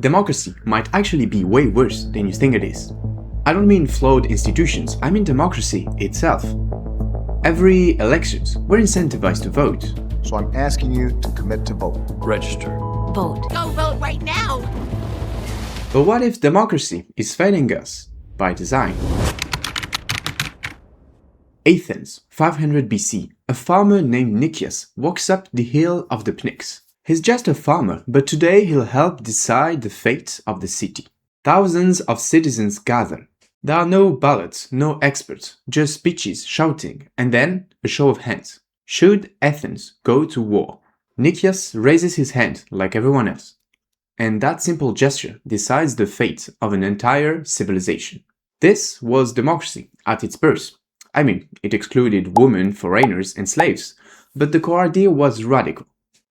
democracy might actually be way worse than you think it is. I don't mean flawed institutions, I mean democracy itself. Every elections, we're incentivized to vote. So I'm asking you to commit to vote. Register. Vote. Go vote right now! But what if democracy is failing us by design? Athens, 500 BC, a farmer named Nicias walks up the hill of the Pnyx. He's just a farmer, but today he'll help decide the fate of the city. Thousands of citizens gather. There are no ballots, no experts, just speeches, shouting, and then a show of hands. Should Athens go to war? Nicias raises his hand like everyone else. And that simple gesture decides the fate of an entire civilization. This was democracy at its birth. I mean, it excluded women, foreigners, and slaves, but the core idea was radical.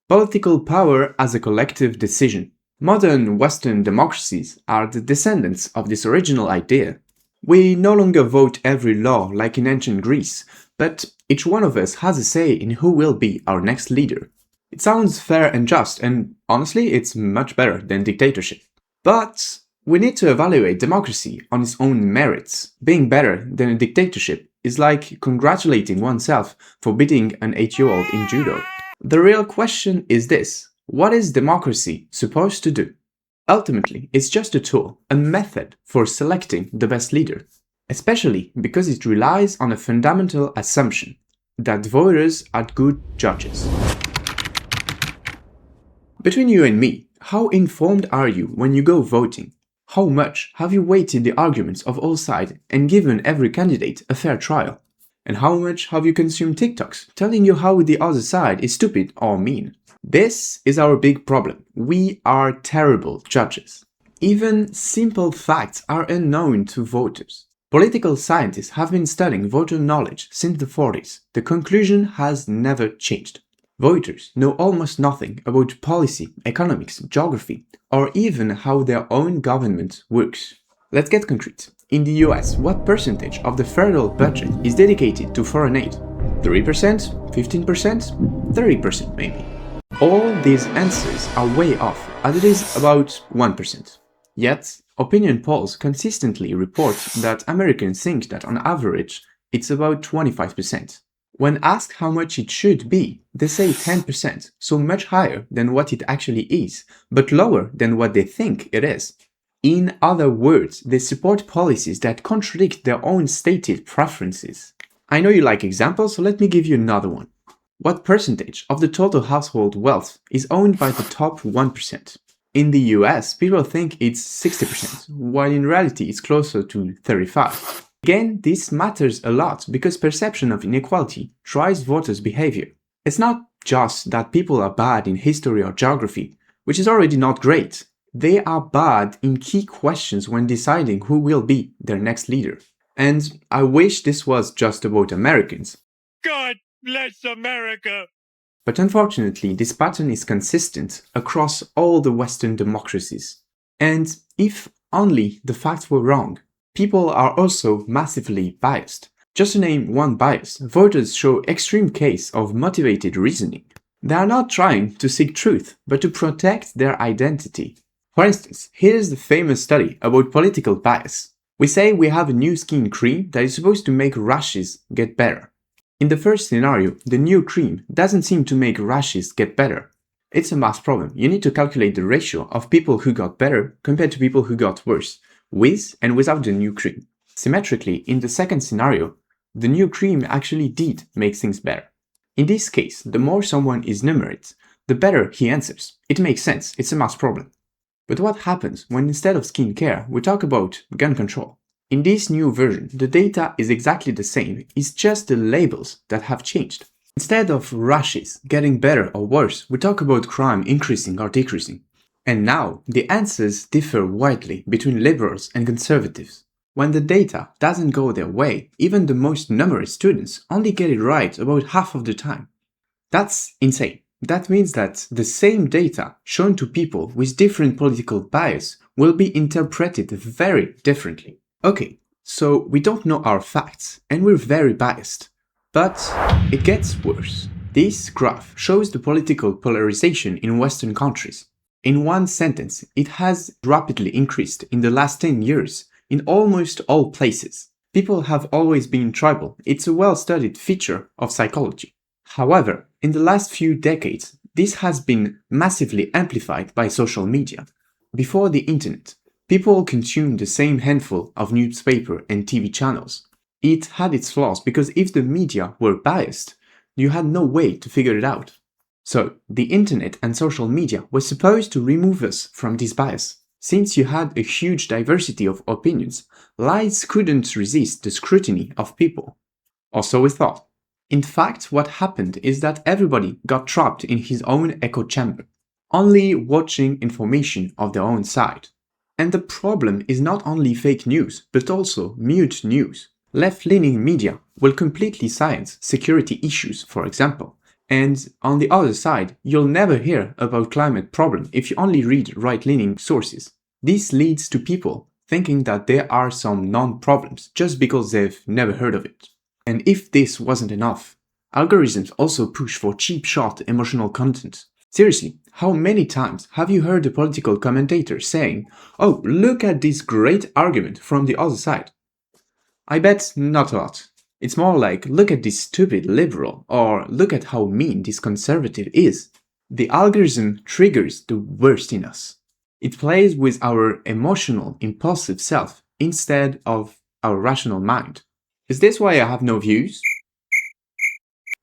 Political power as a collective decision. Modern Western democracies are the descendants of this original idea. We no longer vote every law like in ancient Greece, but each one of us has a say in who will be our next leader. It sounds fair and just, and honestly, it's much better than dictatorship. But we need to evaluate democracy on its own merits. Being better than a dictatorship is like congratulating oneself for beating an 8-year-old in judo. The real question is this: what is democracy supposed to do? Ultimately, it's just a tool, a method for selecting the best leader, especially because it relies on a fundamental assumption that voters are good judges. Between you and me, how informed are you when you go voting? How much have you weighted the arguments of all sides and given every candidate a fair trial? And how much have you consumed TikToks telling you how the other side is stupid or mean? This is our big problem. We are terrible judges. Even simple facts are unknown to voters. Political scientists have been studying voter knowledge since the 40s. The conclusion has never changed. Voters know almost nothing about policy, economics, geography, or even how their own government works. Let's get concrete. In the US, what percentage of the federal budget is dedicated to foreign aid? 3%? 15%? 30% maybe. All these answers are way off, as it is about 1%. Yet, opinion polls consistently report that Americans think that on average, it's about 25%. When asked how much it should be, they say 10%, so much higher than what it actually is, but lower than what they think it is. In other words, they support policies that contradict their own stated preferences. I know you like examples, so let me give you another one. What percentage of the total household wealth is owned by the top 1%? In the US, people think it's 60%, while in reality it's closer to 35%. Again, this matters a lot because perception of inequality drives voters' behavior. It's not just that people are bad in history or geography, which is already not great. They are bad in key questions when deciding who will be their next leader. And I wish this was just about Americans. God bless America! But unfortunately, this pattern is consistent across all the Western democracies. And if only the facts were wrong, people are also massively biased. Just to name one bias, voters show extreme case of motivated reasoning. They are not trying to seek truth, but to protect their identity. For instance, here's the famous study about political bias. We say we have a new skin cream that is supposed to make rashes get better. In the first scenario, the new cream doesn't seem to make rashes get better. It's a math problem. You need to calculate the ratio of people who got better compared to people who got worse, with and without the new cream. Symmetrically, in the second scenario, the new cream actually did make things better. In this case, the more someone is numerate, the better he answers. It makes sense, it's a math problem. But what happens when instead of skincare, we talk about gun control? In this new version, the data is exactly the same, it's just the labels that have changed. Instead of rashes getting better or worse, we talk about crime increasing or decreasing. And now, the answers differ widely between liberals and conservatives. When the data doesn't go their way, even the most numerous students only get it right about half of the time. That's insane. That means that the same data shown to people with different political bias will be interpreted very differently. Okay, so we don't know our facts, and we're very biased. But it gets worse. This graph shows the political polarization in Western countries. In one sentence, it has rapidly increased in the last 10 years in almost all places. People have always been tribal. It's a well-studied feature of psychology. However, in the last few decades, this has been massively amplified by social media. Before the internet, people consumed the same handful of newspaper and TV channels. It had its flaws because if the media were biased, you had no way to figure it out. So, the internet and social media were supposed to remove us from this bias. Since you had a huge diversity of opinions, lies couldn't resist the scrutiny of people. Or so we thought. In fact, what happened is that everybody got trapped in his own echo chamber, only watching information of their own side. And the problem is not only fake news, but also mute news. Left-leaning media will completely silence security issues, for example. And on the other side, you'll never hear about climate problem if you only read right-leaning sources. This leads to people thinking that there are some non-problems just because they've never heard of it. And if this wasn't enough, algorithms also push for cheap, short, emotional content. Seriously, how many times have you heard a political commentator saying, "Oh, look at this great argument from the other side"? I bet not a lot. It's more like, look at this stupid liberal, or look at how mean this conservative is. The algorithm triggers the worst in us. It plays with our emotional, impulsive self instead of our rational mind. Is this why I have no views?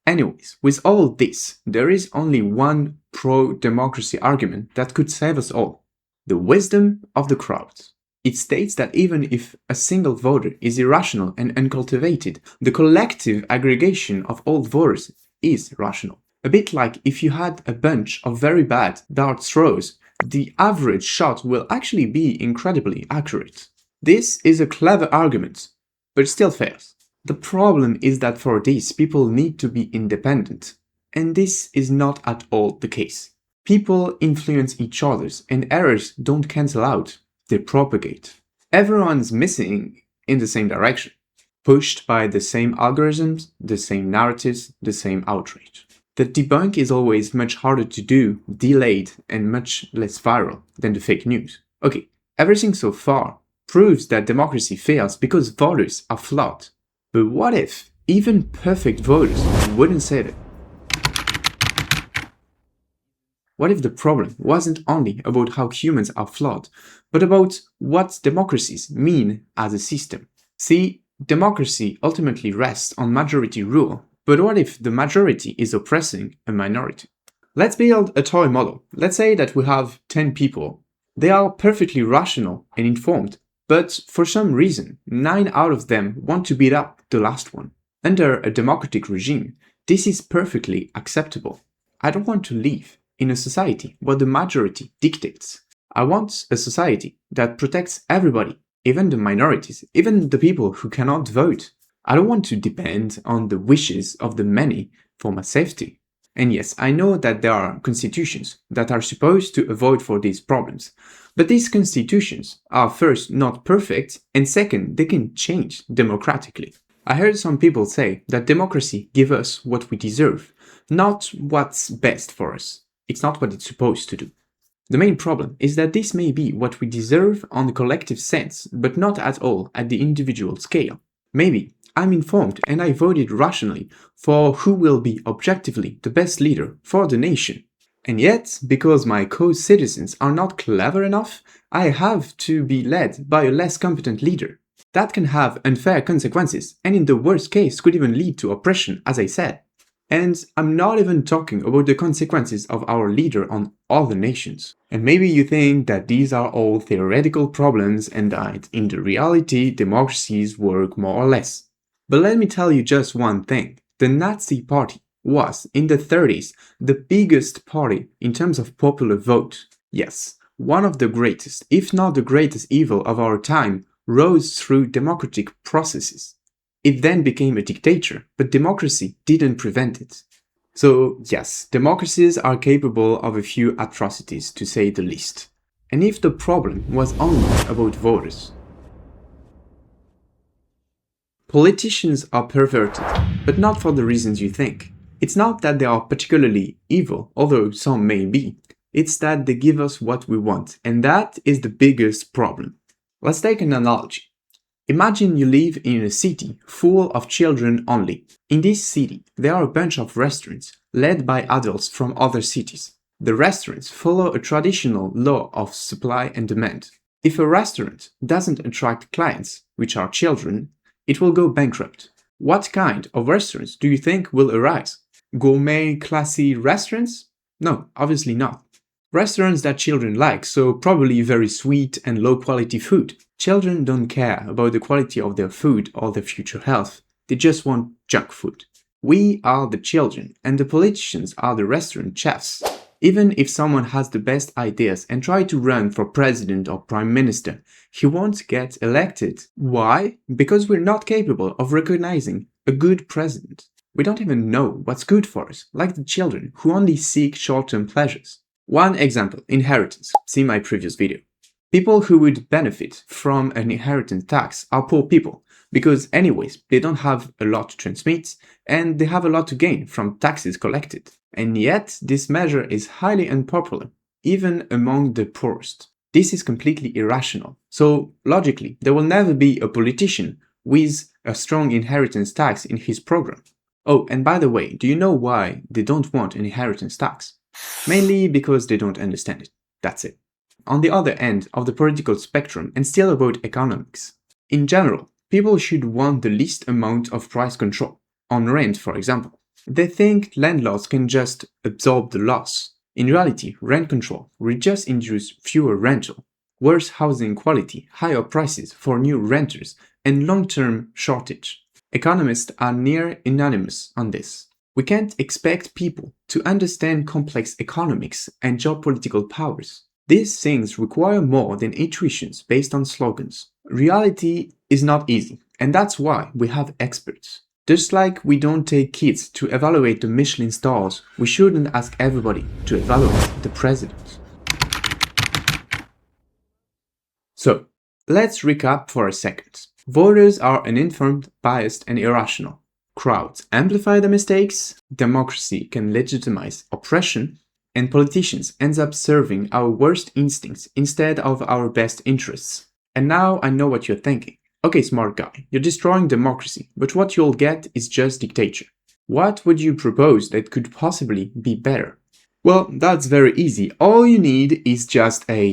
Anyways, with all this, there is only one pro-democracy argument that could save us all: the wisdom of the crowd. It states that even if a single voter is irrational and uncultivated, the collective aggregation of all voters is rational. A bit like if you had a bunch of very bad dart throws, the average shot will actually be incredibly accurate. This is a clever argument, but it still fails. The problem is that for this, people need to be independent, and this is not at all the case. People influence each other, and errors don't cancel out. They propagate. Everyone's missing in the same direction, pushed by the same algorithms, the same narratives, the same outrage. The debunk is always much harder to do, delayed, and much less viral than the fake news. Okay, everything so far proves that democracy fails because voters are flawed. But what if even perfect voters wouldn't say that? What if the problem wasn't only about how humans are flawed, but about what democracies mean as a system? See, democracy ultimately rests on majority rule, but what if the majority is oppressing a minority? Let's build a toy model. Let's say that we have 10 people. They are perfectly rational and informed, but for some reason, 9 out of them want to beat up the last one. Under a democratic regime, this is perfectly acceptable. I don't want to live in a society where the majority dictates. I want a society that protects everybody, even the minorities, even the people who cannot vote. I don't want to depend on the wishes of the many for my safety. And yes, I know that there are constitutions that are supposed to avoid for these problems, but these constitutions are first not perfect, and second, they can change democratically. I heard some people say that democracy gives us what we deserve, not what's best for us. It's not what it's supposed to do. The main problem is that this may be what we deserve on the collective sense, but not at all at the individual scale. Maybe I'm informed and I voted rationally for who will be objectively the best leader for the nation. And yet, because my co-citizens are not clever enough, I have to be led by a less competent leader. That can have unfair consequences, and in the worst case could even lead to oppression, as I said. And I'm not even talking about the consequences of our leader on other nations. And maybe you think that these are all theoretical problems and that in the reality democracies work more or less. But let me tell you just one thing. The Nazi Party was, in the 30s, the biggest party in terms of popular vote. Yes, one of the greatest, if not the greatest evil of our time, rose through democratic processes. It then became a dictator, but democracy didn't prevent it. So yes, democracies are capable of a few atrocities, to say the least. And if the problem was only about voters. Politicians are perverted, but not for the reasons you think. It's not that they are particularly evil, although some may be. It's that they give us what we want, and that is the biggest problem. Let's take an analogy. Imagine you live in a city full of children only. In this city, there are a bunch of restaurants led by adults from other cities. The restaurants follow a traditional law of supply and demand. If a restaurant doesn't attract clients, which are children, it will go bankrupt. What kind of restaurants do you think will arise? Gourmet, classy restaurants? No, obviously not. Restaurants that children like, so probably very sweet and low quality food. Children don't care about the quality of their food or their future health. They just want junk food. We are the children, and the politicians are the restaurant chefs. Even if someone has the best ideas and try to run for president or prime minister, he won't get elected. Why? Because we're not capable of recognizing a good president. We don't even know what's good for us, like the children who only seek short-term pleasures. One example, inheritance. See my previous video. People who would benefit from an inheritance tax are poor people, because anyways, they don't have a lot to transmit, and they have a lot to gain from taxes collected. And yet, this measure is highly unpopular, even among the poorest. This is completely irrational. So, logically, there will never be a politician with a strong inheritance tax in his program. Oh, and by the way, do you know why they don't want an inheritance tax? Mainly because they don't understand it. That's it. On the other end of the political spectrum, and still about economics. In general, people should want the least amount of price control. On rent, for example. They think landlords can just absorb the loss. In reality, rent control will just induce fewer rental, worse housing quality, higher prices for new renters, and long-term shortage. Economists are near unanimous on this. We can't expect people to understand complex economics and geopolitical powers. These things require more than intuitions based on slogans. Reality is not easy, and that's why we have experts. Just like we don't take kids to evaluate the Michelin stars, we shouldn't ask everybody to evaluate the president. So, let's recap for a second. Voters are uninformed, biased, and irrational. Crowds amplify the mistakes, democracy can legitimize oppression, and politicians end up serving our worst instincts instead of our best interests. And now I know what you're thinking. Okay, smart guy, you're destroying democracy, but what you'll get is just dictatorship. What would you propose that could possibly be better? Well, that's very easy. All you need is just a...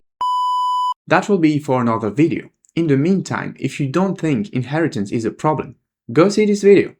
That will be for another video. In the meantime, if you don't think inheritance is a problem, go see this video.